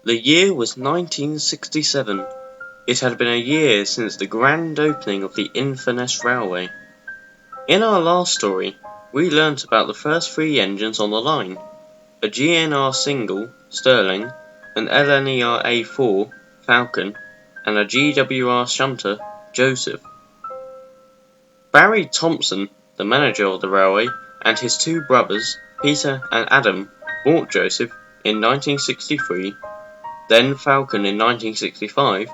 The year was 1967. It had been a year since the grand opening of the In-Furness Railway. In our last story, we learnt about the first 3 engines on the line: a GNR single, Stirling, an LNER A4, Falcon, and a GWR shunter, Joseph. Barry Thompson, the manager of the railway, and his 2 brothers, Peter and Adam, bought Joseph in 1963, then Falcon in 1965,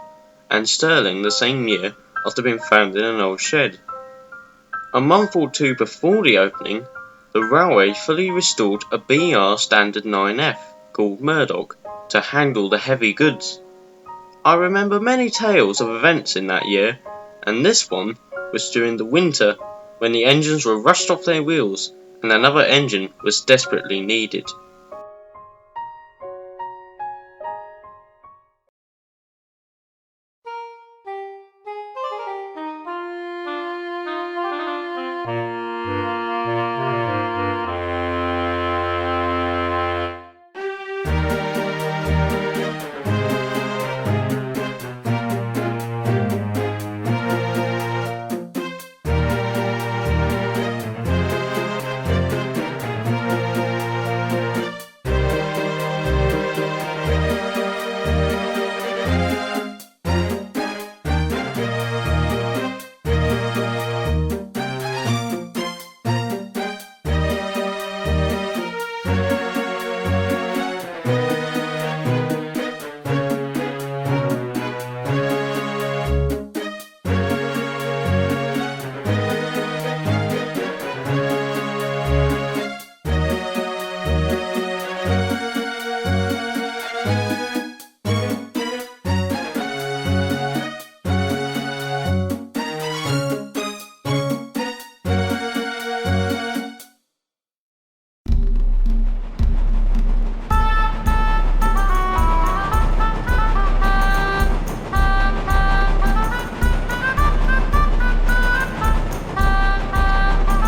and Stirling the same year after being found in an old shed. A month or 2 before the opening, the railway fully restored a BR Standard 9F called Murdoch to handle the heavy goods. I remember many tales of events in that year, and this one was during the winter when the engines were rushed off their wheels and another engine was desperately needed.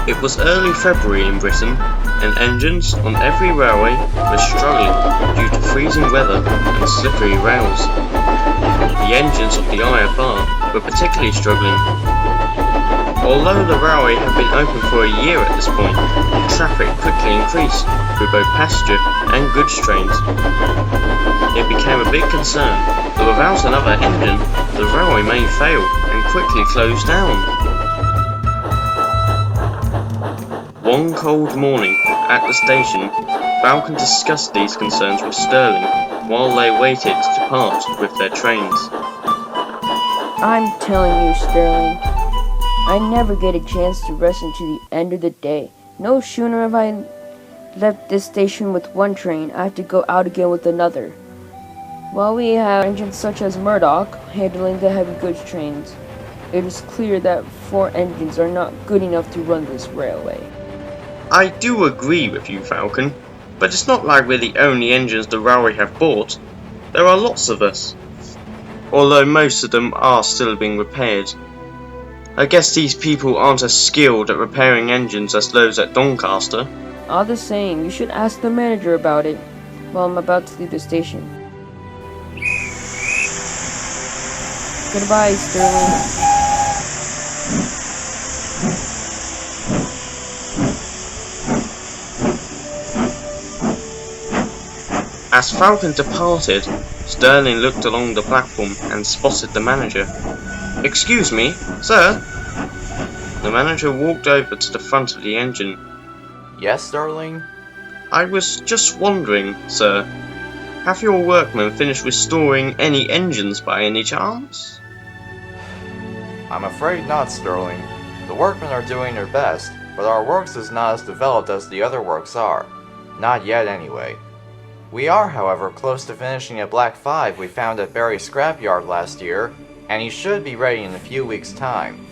It was early February in Britain, and engines on every railway were struggling due to freezing weather and slippery rails. The engines of the IFR were particularly struggling. Although the railway had been open for a year at this point, traffic quickly increased with both passenger and goods trains. It became a big concern that without another engine, the railway may fail and quickly close down. One cold morning, at the station, Falcon discussed these concerns with Stirling while they waited to depart with their trains. I'm telling you, Stirling, I never get a chance to rest until the end of the day. No sooner have I left this station with one train, I have to go out again with another. While we have engines such as Murdoch handling the heavy goods trains, it is clear that 4 engines are not good enough to run this railway. I do agree with you, Falcon, but it's not like we're the only engines the railway have bought. There are lots of us, although most of them are still being repaired. I guess these people aren't as skilled at repairing engines as those at Doncaster. All the same, you should ask the manager about it while I'm about to leave the station. Goodbye, Stirling. As Falcon departed, Stirling looked along the platform and spotted the manager. "Excuse me, sir?" The manager walked over to the front of the engine. Yes, Stirling? "I was just wondering, sir, have your workmen finished restoring any engines by any chance?" I'm afraid not, Stirling. The workmen are doing their best, but our works is not as developed as the other works are. Not yet, anyway. We are, however, close to finishing a Black 5 we found at Barry's scrapyard last year, and he should be ready in a few weeks' time.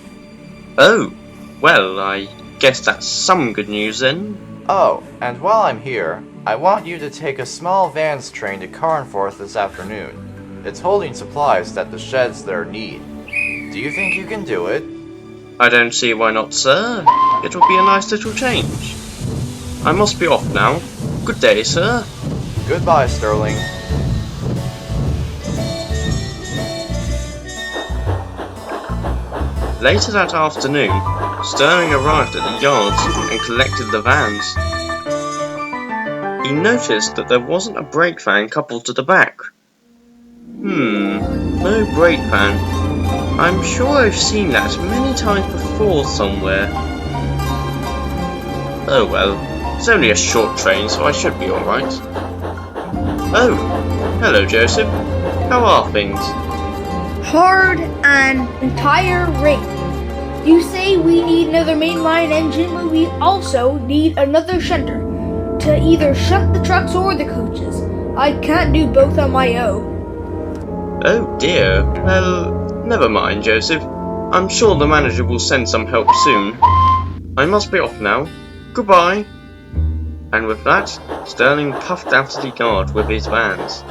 Oh, well, I guess that's some good news then. Oh, and while I'm here, I want you to take a small Vans train to Carnforth this afternoon. It's holding supplies that the sheds there need. Do you think you can do it? I don't see why not, sir. It will be a nice little change. I must be off now. Good day, sir. Goodbye, Stirling. Later that afternoon, Stirling arrived at the yards and collected the vans. He noticed that there wasn't a brake van coupled to the back. No brake van. I'm sure I've seen that many times before somewhere. Oh well, it's only a short train, so I should be alright. Oh, hello Joseph. How are things? Hard and entire rate. You say we need another mainline engine, but we also need another shunter to either shunt the trucks or the coaches. I can't do both on my own. Oh dear. Well, never mind, Joseph. I'm sure the manager will send some help soon. I must be off now. Goodbye. And with that, Stirling puffed out of the yard with his vans.